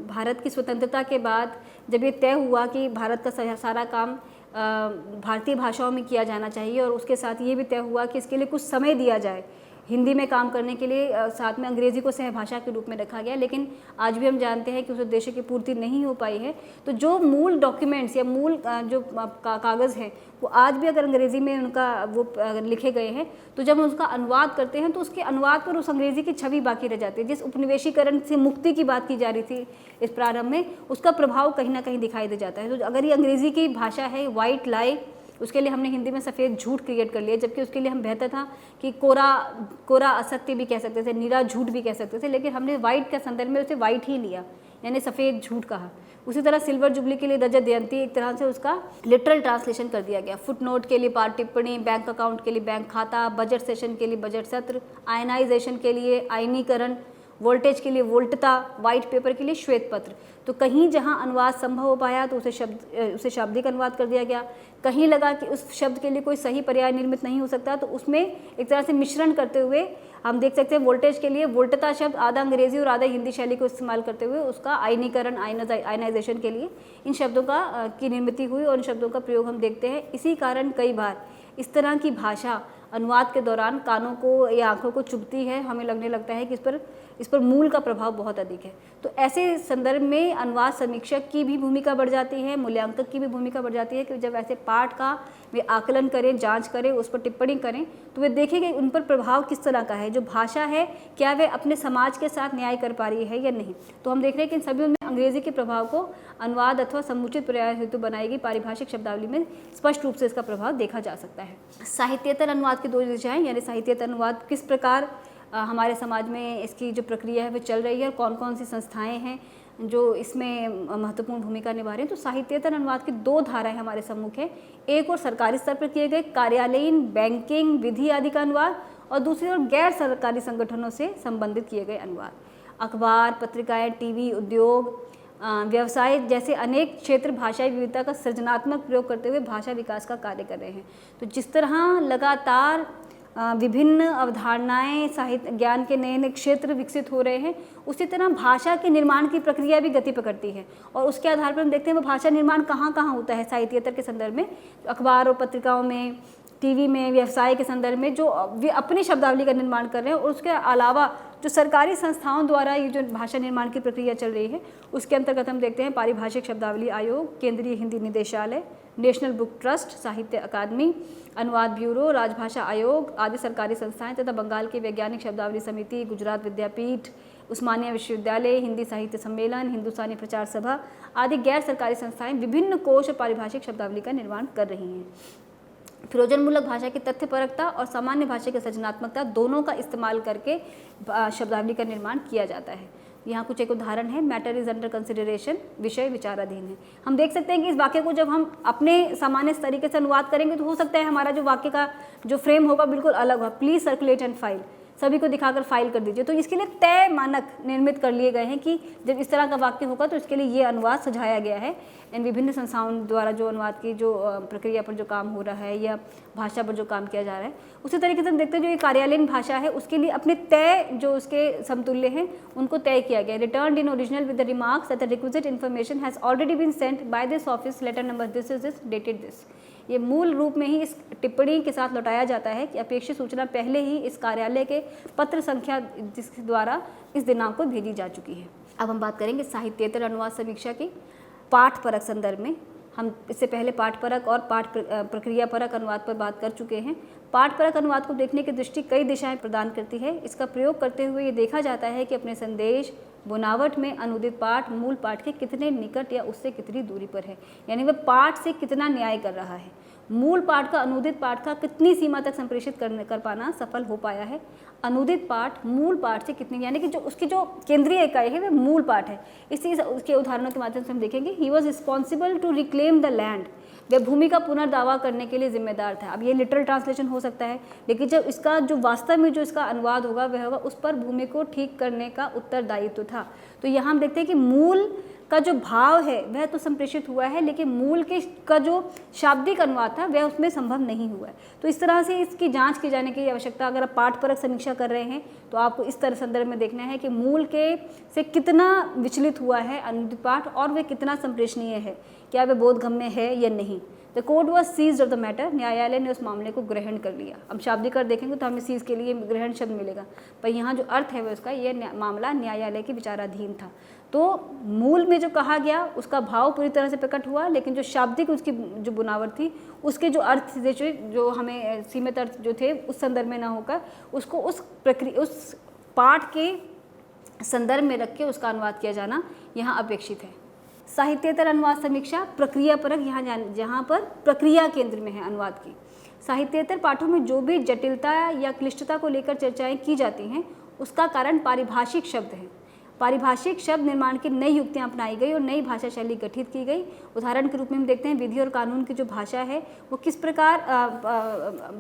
भारत की स्वतंत्रता के बाद जब ये तय हुआ कि भारत का सारा काम भारतीय भाषाओं में किया जाना चाहिए और उसके साथ ये भी तय हुआ कि इसके लिए कुछ समय दिया जाए हिंदी में काम करने के लिए, साथ में अंग्रेज़ी को सहभाषा के रूप में रखा गया, लेकिन आज भी हम जानते हैं कि उस उद्देश्य की पूर्ति नहीं हो पाई है। तो जो मूल डॉक्यूमेंट्स या मूल जो कागज़ हैं वो आज भी अगर अंग्रेज़ी में उनका वो लिखे गए हैं तो जब हम उसका अनुवाद करते हैं तो उसके अनुवाद पर उस अंग्रेज़ी की छवि बाकी रह जाती है। जिस उपनिवेशीकरण से मुक्ति की बात की जा रही थी इस प्रारंभ में, उसका प्रभाव कहीं ना कहीं दिखाई दे जाता है। तो अगर ये अंग्रेज़ी की भाषा है वाइट लाई, उसके लिए हमने हिंदी में सफ़ेद झूठ क्रिएट कर लिया, जबकि उसके लिए हम बेहतर था कि कोरा असत्य भी कह सकते थे, नीरा झूठ भी कह सकते थे, लेकिन हमने वाइट के संदर्भ में उसे वाइट ही लिया, यानी सफ़ेद झूठ कहा। उसी तरह सिल्वर जुबली के लिए रजत जयंती एक तरह से उसका लिटरल ट्रांसलेशन कर दिया गया। फुटनोट के लिए पाठ टिप्पणी, बैंक अकाउंट के लिए बैंक खाता, बजट सेशन के लिए बजट सत्र, आयनाइजेशन के लिए आयनीकरण, वोल्टेज के लिए वोल्टता, वाइट पेपर के लिए श्वेत पत्र। तो कहीं जहां अनुवाद संभव हो पाया तो उसे शाब्दिक अनुवाद कर दिया गया। कहीं लगा कि उस शब्द के लिए कोई सही पर्याय निर्मित नहीं हो सकता तो उसमें एक तरह से मिश्रण करते हुए हम देख सकते हैं वोल्टेज के लिए वोल्टता शब्द आधा अंग्रेजी और आधा हिंदी शैली को इस्तेमाल करते हुए उसका आयनीकरण, आयनाइजेशन के लिए इन शब्दों की निर्मित हुई और इन शब्दों का प्रयोग हम देखते हैं। इसी कारण कई बार इस तरह की भाषा अनुवाद के दौरान कानों को या आंखों को चुभती है, हमें लगने लगता है कि इस पर मूल का प्रभाव बहुत अधिक है। तो ऐसे संदर्भ में अनुवाद समीक्षक की भी भूमिका बढ़ जाती है, मूल्यांकन की भी भूमिका बढ़ जाती है कि जब ऐसे पाठ का वे आकलन करें, जांच करें, उस पर टिप्पणी करें तो वे देखेंगे उन पर प्रभाव किस तरह का है, जो भाषा है क्या वे अपने समाज के साथ न्याय कर पा रही है या नहीं। तो हम देख रहे हैं कि इन सभी में अंग्रेजी के प्रभाव को अनुवाद अथवा समुचित पर्याय हेतु बनाई गई पारिभाषिक शब्दावली में स्पष्ट रूप से इसका प्रभाव देखा जा सकता है। साहित्येतर अनुवाद की 2 दिशाएं, यानी साहित्येतर अनुवाद किस प्रकार हमारे समाज में इसकी जो प्रक्रिया है वो चल रही है और कौन कौन सी संस्थाएं हैं जो इसमें महत्वपूर्ण भूमिका निभा रही हैं। तो साहित्येतर अनुवाद की 2 धाराएं हमारे सम्मुख है। एक और सरकारी स्तर पर किए गए कार्यालयीन, बैंकिंग, विधि आदि का अनुवाद, और दूसरी ओर गैर सरकारी संगठनों से संबंधित किए गए अनुवाद। अखबार, पत्रिकाएं, टीवी, उद्योग, व्यवसाय जैसे अनेक क्षेत्र भाषाई विविधता का सृजनात्मक प्रयोग करते हुए भाषा विकास का कार्य कर रहे हैं। तो जिस तरह लगातार विभिन्न अवधारणाएं, साहित्य ज्ञान के नए नए क्षेत्र विकसित हो रहे हैं, उसी तरह भाषा के निर्माण की प्रक्रिया भी गति पकड़ती है और उसके आधार पर हम देखते हैं वो भाषा निर्माण कहाँ कहाँ होता है साहित्येतर के संदर्भ में। अखबार और पत्रिकाओं में, टीवी में, व्यवसाय के संदर्भ में जो वे अपनी शब्दावली का निर्माण कर रहे हैं, और उसके अलावा जो सरकारी संस्थाओं द्वारा ये जो भाषा निर्माण की प्रक्रिया चल रही है उसके अंतर्गत हम देखते हैं पारिभाषिक शब्दावली आयोग, केंद्रीय हिंदी निदेशालय, नेशनल बुक ट्रस्ट, साहित्य अकादमी, अनुवाद ब्यूरो, राजभाषा आयोग आदि सरकारी संस्थाएं तथा बंगाल की वैज्ञानिक शब्दावली समिति, गुजरात विद्यापीठ, उस्मानिया विश्वविद्यालय, हिंदी साहित्य सम्मेलन, हिंदुस्तानी प्रचार सभा आदि गैर सरकारी संस्थाएं विभिन्न कोश और पारिभाषिक शब्दावली का निर्माण कर रही हैं। प्रयोजनमूलक भाषा की तथ्यपरकता और सामान्य भाषा की सृजनात्मकता दोनों का इस्तेमाल करके शब्दावली का निर्माण किया जाता है। यहाँ कुछ एक उदाहरण है, मैटर इज अंडर कंसिडरेशन, विषय विचाराधीन है। हम देख सकते हैं कि इस वाक्य को जब हम अपने सामान्य तरीके से अनुवाद करेंगे तो हो सकता है हमारा जो वाक्य का जो फ्रेम होगा बिल्कुल अलग होगा। प्लीज सर्कुलेट एंड फाइल, सभी को दिखाकर फाइल कर दीजिए। तो इसके लिए तय मानक निर्मित कर लिए गए हैं कि जब इस तरह का वाक्य होगा तो इसके लिए ये अनुवाद सुझाया गया है। इन विभिन्न संस्थाओं द्वारा जो अनुवाद की जो प्रक्रिया पर जो काम हो रहा है या भाषा पर जो काम किया जा रहा है, उसी तरीके से हम देखते हैं जो ये कार्यालयीन भाषा है उसके लिए अपने तय जो उसके समतुल्य हैं उनको तय किया गया है। Return in original with the remarks that the requisite information has already been sent by this office, letter number this is this, dated this. ये मूल रूप में ही इस टिप्पणी के साथ लौटाया जाता है कि अपेक्षित सूचना पहले ही इस कार्यालय के पत्र संख्या जिसके द्वारा इस दिनांक को भेजी जा चुकी है। अब हम बात करेंगे साहित्येतर अनुवाद समीक्षा की पाठ परक संदर्भ में। हम इससे पहले पाठ परक और पाठ प्रक्रिया परक अनुवाद पर बात कर चुके हैं। पाठ परक अनुवाद को देखने की दृष्टि कई दिशाएं प्रदान करती है। इसका प्रयोग करते हुए ये देखा जाता है कि अपने संदेश बुनावट में अनुदित पाठ मूल पाठ के कितने निकट या उससे कितनी दूरी पर है, यानी वह पाठ से कितना न्याय कर रहा है। मूल पाठ का अनुदित पाठ का कितनी सीमा तक संप्रेषित कर पाना सफल हो पाया है। अनुदित पाठ मूल पाठ से कितनी, यानी कि जो उसकी जो केंद्रीय इकाई है वह मूल पाठ है। इसी उसके उदाहरणों के माध्यम से हम देखेंगे। He was responsible to reclaim the land, वह भूमि का पुनर्दावा करने के लिए जिम्मेदार था। अब ये लिटरल ट्रांसलेशन हो सकता है, लेकिन जब इसका जो वास्तव में जो इसका अनुवाद होगा वह होगा उस पर भूमि को ठीक करने का उत्तरदायित्व था। तो यहाँ हम देखते हैं कि मूल का जो भाव है वह तो संप्रेषित हुआ है, लेकिन मूल के का जो शाब्दिक अनुवाद था वह उसमें संभव नहीं हुआ है। तो इस तरह से इसकी जांच की जाने की आवश्यकता, अगर आप पाठ परक समीक्षा कर रहे हैं तो आपको इस तरह संदर्भ में देखना है कि मूल के से कितना विचलित हुआ है अनुदित पाठ और वह कितना संप्रेषणीय है, क्या वह बोधगम्य है या नहीं। The court was seized of the matter, न्यायालय ने उस मामले को ग्रहण कर लिया। हम शाब्दिक अर्थ देखेंगे तो हमें सीज के लिए ग्रहण शब्द मिलेगा, पर यहाँ जो अर्थ है वह उसका ये मामला न्यायालय के विचाराधीन था। तो मूल में जो कहा गया उसका भाव पूरी तरह से प्रकट हुआ, लेकिन जो शाब्दिक उसकी जो बुनावट थी उसके जो अर्थ थे जो हमें सीमित अर्थ जो थे उस संदर्भ में ना होकर उसको उस प्रक्रिया उस पाठ के संदर्भ में रख के उसका अनुवाद किया जाना यहाँ अपेक्षित है। साहित्येतर अनुवाद समीक्षा प्रक्रिया परक, यहाँ जहाँ पर प्रक्रिया केंद्र में है अनुवाद की। साहित्येतर पाठों में जो भी जटिलता या क्लिष्टता को लेकर चर्चाएं की जाती हैं उसका कारण पारिभाषिक शब्द है। पारिभाषिक शब्द निर्माण की नई युक्तियां अपनाई गई और नई भाषा शैली गठित की गई। उदाहरण के रूप में हम देखते हैं विधि और कानून की जो भाषा है वो किस प्रकार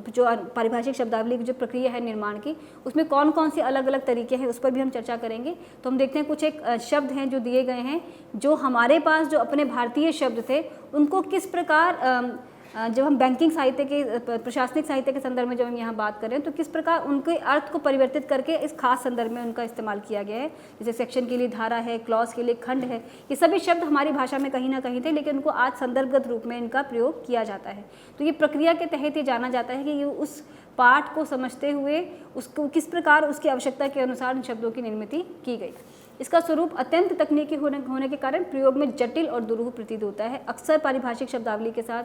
जो पारिभाषिक शब्दावली की जो प्रक्रिया है निर्माण की, उसमें कौन कौन से अलग अलग तरीके हैं उस पर भी हम चर्चा करेंगे। तो हम देखते हैं कुछ एक शब्द हैं जो दिए गए हैं, जो हमारे पास जो अपने भारतीय शब्द थे उनको किस प्रकार जब हम बैंकिंग साहित्य के प्रशासनिक साहित्य के संदर्भ में जब हम यहाँ बात करें तो किस प्रकार उनके अर्थ को परिवर्तित करके इस खास संदर्भ में उनका इस्तेमाल किया गया है। जैसे सेक्शन के लिए धारा है, क्लॉज के लिए खंड है, ये सभी शब्द हमारी भाषा में कहीं ना कहीं थे, लेकिन उनको आज संदर्भगत रूप में इनका प्रयोग किया जाता है। तो ये प्रक्रिया के तहत ये जाना जाता है कि ये उस पाठ को समझते हुए उसको किस प्रकार उसकी आवश्यकता के अनुसार इन शब्दों की निर्मित की गई। इसका स्वरूप अत्यंत तकनीकी होने के कारण प्रयोग में जटिल और दुरूह प्रतीत होता है। अक्सर पारिभाषिक शब्दावली के साथ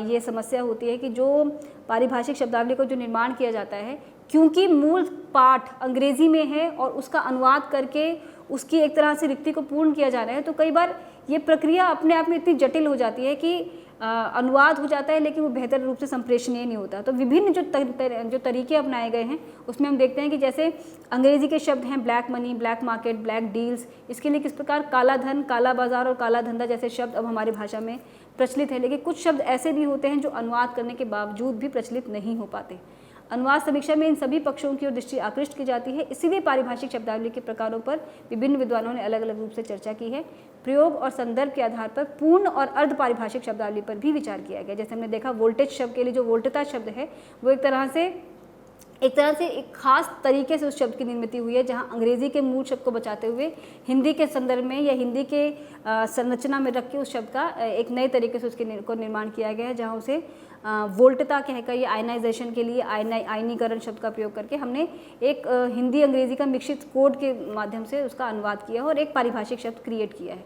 ये समस्या होती है कि जो पारिभाषिक शब्दावली को जो निर्माण किया जाता है, क्योंकि मूल पाठ अंग्रेजी में है और उसका अनुवाद करके उसकी एक तरह से रिक्ति को पूर्ण किया जा रहा है, तो कई बार ये प्रक्रिया अपने आप में इतनी जटिल हो जाती है कि अनुवाद हो जाता है लेकिन वो बेहतर रूप से संप्रेषणीय नहीं होता। तो विभिन्न जो तरीके अपनाए गए हैं उसमें हम देखते हैं कि जैसे अंग्रेजी के शब्द हैं black money, black market, black deals, इसके लिए किस प्रकार काला धन, काला बाजार और काला धंधा जैसे शब्द अब हमारी भाषा में प्रचलित है। लेकिन कुछ शब्द ऐसे भी होते हैं जो अनुवाद करने के बावजूद भी प्रचलित नहीं हो पाते। अनुवाद समीक्षा में इन सभी पक्षों की ओर दृष्टि आकृष्ट की जाती है। इसीलिए पारिभाषिक शब्दावली के प्रकारों पर विभिन्न विद्वानों ने अलग अलग रूप से चर्चा की है। प्रयोग और संदर्भ के आधार पर पूर्ण और अर्ध पारिभाषिक शब्दावली पर भी विचार किया गया। जैसे हमने देखा वोल्टेज शब्द के लिए जो वोल्टता शब्द है वो एक तरह से एक खास तरीके से उस शब्द की निर्मित हुई है, जहाँ अंग्रेजी के मूल शब्द को बचाते हुए हिंदी के संदर्भ में या हिंदी के संरचना में रख के उस शब्द का एक नए तरीके से उसके को निर्माण किया गया है, जहाँ उसे वोल्टता कहकर ये आयनाइजेशन के लिए आयनीकरण शब्द का प्रयोग करके हमने एक हिंदी अंग्रेजी का मिश्रित कोड के माध्यम से उसका अनुवाद किया है और एक पारिभाषिक शब्द क्रिएट किया है।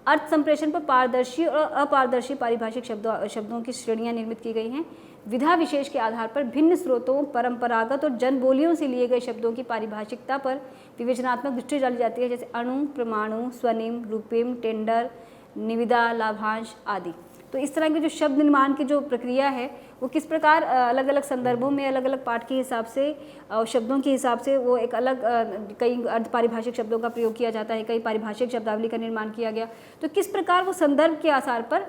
अर्थ संप्रेषण पर पारदर्शी और अपारदर्शी पारिभाषिक शब्दों की श्रेणियां निर्मित की गई हैं। विधा विशेष के आधार पर भिन्न स्रोतों, परंपरागत और जनबोलियों से लिए गए शब्दों की पारिभाषिकता पर विवेचनात्मक दृष्टि डाली जाती है, जैसे अणु, परमाणु, स्वनिम, रूपिम, टेंडर, निविदा, लाभांश आदि। तो इस तरह के जो शब्द निर्माण की जो प्रक्रिया है वो किस प्रकार अलग अलग संदर्भों में अलग अलग पाठ के हिसाब से शब्दों के हिसाब से वो एक अलग कई अर्ध पारिभाषिक शब्दों का प्रयोग किया जाता है, कई पारिभाषिक शब्दावली का निर्माण किया गया। तो किस प्रकार वो संदर्भ के आधार पर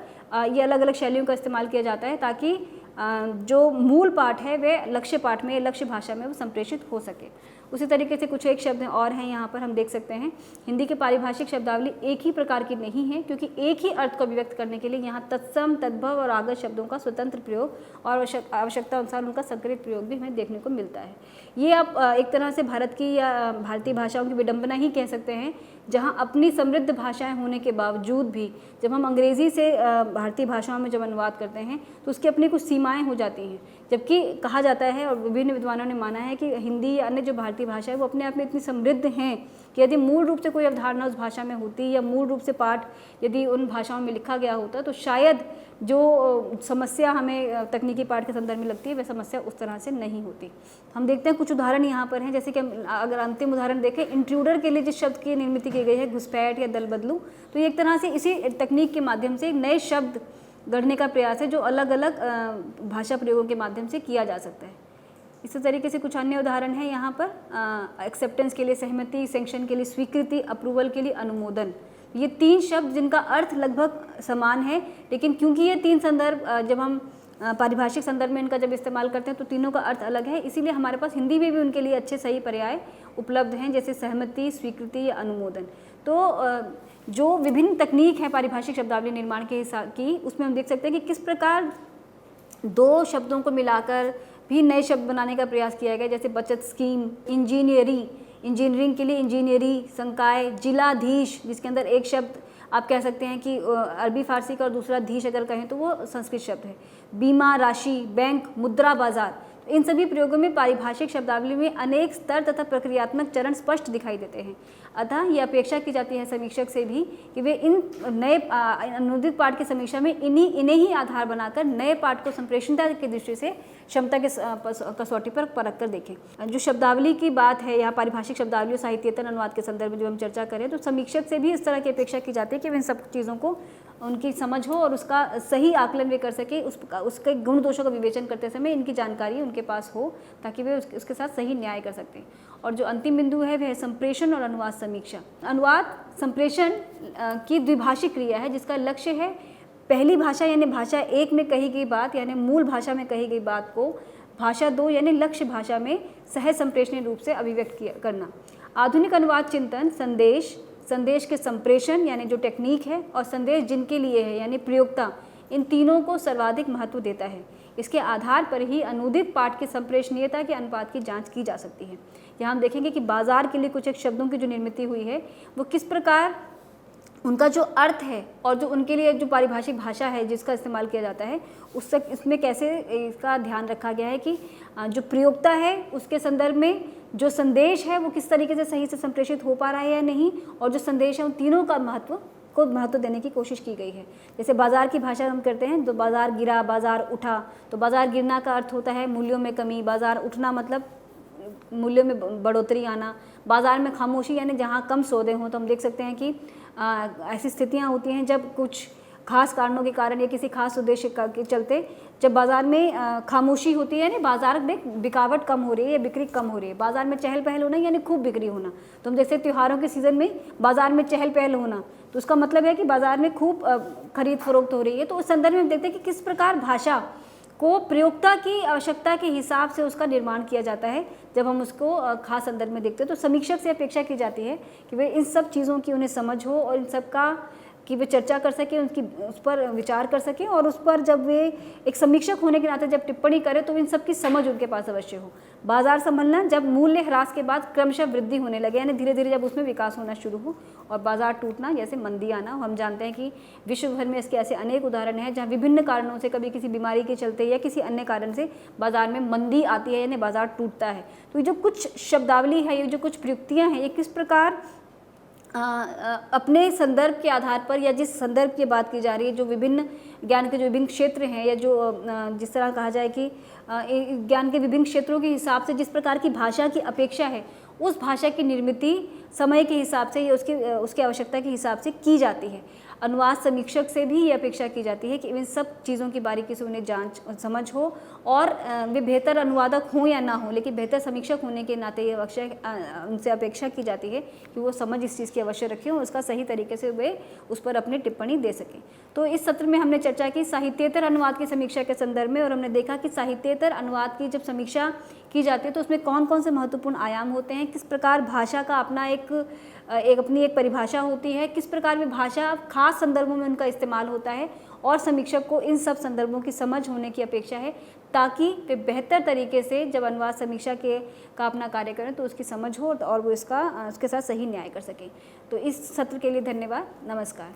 ये अलग अलग शैलियों का इस्तेमाल किया जाता है ताकि जो मूल पाठ है वह लक्ष्य पाठ में, लक्ष्य भाषा में वो संप्रेषित हो सके। उसी तरीके से कुछ एक शब्द और हैं यहाँ पर हम देख सकते हैं। हिंदी के पारिभाषिक शब्दावली एक ही प्रकार की नहीं है क्योंकि एक ही अर्थ को अभिव्यक्त करने के लिए यहाँ तत्सम, तद्भव और आगत शब्दों का स्वतंत्र प्रयोग और आवश्यकता अनुसार उनका संकलित प्रयोग भी हमें देखने को मिलता है। ये आप एक तरह से भारत की या भारतीय भाषाओं की विडंबना ही कह सकते हैं, जहाँ अपनी समृद्ध भाषाएं होने के बावजूद भी जब हम अंग्रेज़ी से भारतीय भाषाओं में जब अनुवाद करते हैं तो उसकी अपनी कुछ सीमाएं हो जाती हैं। जबकि कहा जाता है और विभिन्न विद्वानों ने माना है कि हिंदी या अन्य जो भारतीय भाषा है वो अपने आप में इतनी समृद्ध हैं कि यदि मूल रूप से कोई अवधारणा उस भाषा में होती या मूल रूप से पाठ यदि उन भाषाओं में लिखा गया होता तो शायद जो समस्या हमें तकनीकी पाठ के संदर्भ में लगती है वह समस्या उस तरह से नहीं होती। हम देखते हैं कुछ उदाहरण यहाँ पर हैं, जैसे कि अगर अंतिम उदाहरण देखें, इंट्रूडर के लिए जिस शब्द की निर्मित की गई है घुसपैठ या दल बदलू, तो ये एक तरह से इसी तकनीक के माध्यम से नए शब्द गढ़ने का प्रयास है जो अलग अलग भाषा प्रयोगों के माध्यम से किया जा सकता है। इसी तरीके से कुछ अन्य उदाहरण हैं यहाँ पर, एक्सेप्टेंस के लिए सहमति, सैंक्शन के लिए स्वीकृति, अप्रूवल के लिए अनुमोदन। ये तीन शब्द जिनका अर्थ लगभग समान है, लेकिन क्योंकि ये तीन संदर्भ जब हम पारिभाषिक संदर्भ में इनका जब इस्तेमाल करते हैं तो तीनों का अर्थ अलग है, इसीलिए हमारे पास हिंदी में भी उनके लिए अच्छे सही पर्याय उपलब्ध हैं, जैसे सहमति, स्वीकृति या अनुमोदन। तो जो विभिन्न तकनीक है पारिभाषिक शब्दावली निर्माण के हिसाब की, उसमें हम देख सकते हैं कि किस प्रकार दो शब्दों को मिलाकर भी नए शब्द बनाने का प्रयास किया गया, जैसे बचत स्कीम, इंजीनियरिंग के लिए इंजीनियरी, संकाय, जिलाधीश, जिसके अंदर एक शब्द आप कह सकते हैं कि अरबी फारसी का और दूसरा धीश अगर कहें तो वो संस्कृत शब्द है, बीमा, राशि, बैंक, मुद्रा बाजार। इन सभी प्रयोगों में पारिभाषिक शब्दावली में अनेक स्तर तथा प्रक्रियात्मक चरण स्पष्ट दिखाई देते हैं। अतः ये अपेक्षा की जाती है समीक्षक से भी कि वे इन नए अनुदित पाठ की समीक्षा में इन्हें ही आधार बनाकर नए पाठ को संप्रेषणता की दृष्टि से क्षमता के कसौटी पर परख कर देखें। जो शब्दावली की बात है यहाँ पारिभाषिक शब्दावली और साहित्येतर अनुवाद के संदर्भ में जब हम चर्चा करें तो समीक्षक से भी इस तरह की अपेक्षा की जाती है कि वे इन सब चीज़ों को उनकी समझ हो और उसका सही आकलन वे कर सके, उसके गुण दोषों का विवेचन करते समय इनकी जानकारी उनके पास हो ताकि वे उसके साथ सही न्याय कर सकते हैं। और जो अंतिम बिंदु है वह है संप्रेषण और अनुवाद समीक्षा। अनुवाद संप्रेषण की द्विभाषिक क्रिया है जिसका लक्ष्य है पहली भाषा यानी भाषा एक में कही गई बात यानी मूल भाषा में कही गई बात को भाषा दो यानी लक्ष्य भाषा में सहज संप्रेषणीय रूप से अभिव्यक्त करना। आधुनिक अनुवाद चिंतन संदेश के संप्रेषण यानी जो टेक्निक है और संदेश जिनके लिए है यानी प्रयोक्ता, इन तीनों को सर्वाधिक महत्व देता है। इसके आधार पर ही अनुदित पाठ की संप्रेषणीयता के अनुपात की जांच की जा सकती है। यहाँ हम देखेंगे कि बाजार के लिए कुछ एक शब्दों की जो निर्मित हुई है वो किस प्रकार उनका जो अर्थ है और जो उनके लिए जो पारिभाषिक भाषा है जिसका इस्तेमाल किया जाता है उससे इसमें कैसे इसका ध्यान रखा गया है कि जो प्रयोक्ता है उसके संदर्भ में जो संदेश है वो किस तरीके से सही से संप्रेषित हो पा रहा है या नहीं, और जो संदेश है उन तीनों का महत्व देने की कोशिश की गई है। जैसे बाजार की भाषा हम करते हैं तो बाजार गिरा, बाजार उठा, तो बाजार गिरना का अर्थ होता है मूल्यों में कमी, बाजार उठना मतलब मूल्यों में बढ़ोतरी आना, बाजार में खामोशी यानी जहाँ कम सौदे हों। तो हम देख सकते हैं कि ऐसी स्थितियाँ होती हैं जब कुछ खास कारणों के कारण या किसी खास उद्देश्य के चलते जब बाज़ार में खामोशी होती है यानी बाज़ार में बिकावट कम हो रही है या बिक्री कम हो रही है, बाज़ार में चहल पहल होना यानी खूब बिक्री होना। तो हम जैसे त्योहारों के सीज़न में बाज़ार में चहल पहल होना तो उसका मतलब है कि बाज़ार में खूब खरीद फरोख्त हो रही है। तो उस संदर्भ में हम देखते हैं कि किस प्रकार भाषा को प्रयोक्ता की आवश्यकता के हिसाब से उसका निर्माण किया जाता है। जब हम उसको खास संदर्भ में देखते हैं तो समीक्षक से अपेक्षा की जाती है कि वे इन सब चीज़ों की उन्हें समझ हो और इन सब का कि वे चर्चा कर सकें, उस पर विचार कर सकें और उस पर जब वे एक समीक्षक होने के नाते जब टिप्पणी करें तो इन सब की समझ उनके पास अवश्य हो। बाजार संभलना जब मूल्य ह्रास के बाद क्रमशः वृद्धि होने लगे यानी धीरे धीरे जब उसमें विकास होना शुरू हो, और बाजार टूटना जैसे मंदी आना। हम जानते हैं कि विश्व भर में इसके ऐसे अनेक उदाहरण हैं जहाँ विभिन्न कारणों से कभी किसी बीमारी के चलते या किसी अन्य कारण से बाजार में मंदी आती है यानी बाजार टूटता है। तो ये जो कुछ शब्दावली है, ये जो कुछ प्रयुक्तियाँ हैं, ये किस प्रकार अपने संदर्भ के आधार पर या जिस संदर्भ की बात की जा रही है, जो विभिन्न ज्ञान के जो विभिन्न क्षेत्र हैं या जो जिस तरह कहा जाए कि ज्ञान के विभिन्न क्षेत्रों के हिसाब से जिस प्रकार की भाषा की अपेक्षा है उस भाषा की निर्मिति समय के हिसाब से या उसकी आवश्यकता के हिसाब से की जाती है। अनुवाद समीक्षक से भी ये अपेक्षा की जाती है कि इन सब चीज़ों की बारीकी से उन्हें जांच समझ हो और वे बेहतर अनुवादक हों या ना हो, लेकिन बेहतर समीक्षक होने के नाते ये उनसे अपेक्षा की जाती है कि वो समझ इस चीज़ की अवश्य रखें और उसका सही तरीके से वे उस पर अपनी टिप्पणी दे सकें। तो इस सत्र में हमने चर्चा की साहित्येतर अनुवाद की समीक्षा के संदर्भ में, और हमने देखा कि साहित्येतर अनुवाद की जब समीक्षा की जाती है तो उसमें कौन कौन से महत्वपूर्ण आयाम होते हैं, किस प्रकार भाषा का अपना अपनी एक परिभाषा होती है, किस प्रकार में भाषा खास संदर्भों में उनका इस्तेमाल होता है, और समीक्षक को इन सब संदर्भों की समझ होने की अपेक्षा है ताकि वे बेहतर तरीके से जब अनुवाद समीक्षा का अपना कार्य करें तो उसकी समझ हो और वो उसके साथ सही न्याय कर सकें। तो इस सत्र के लिए धन्यवाद। नमस्कार।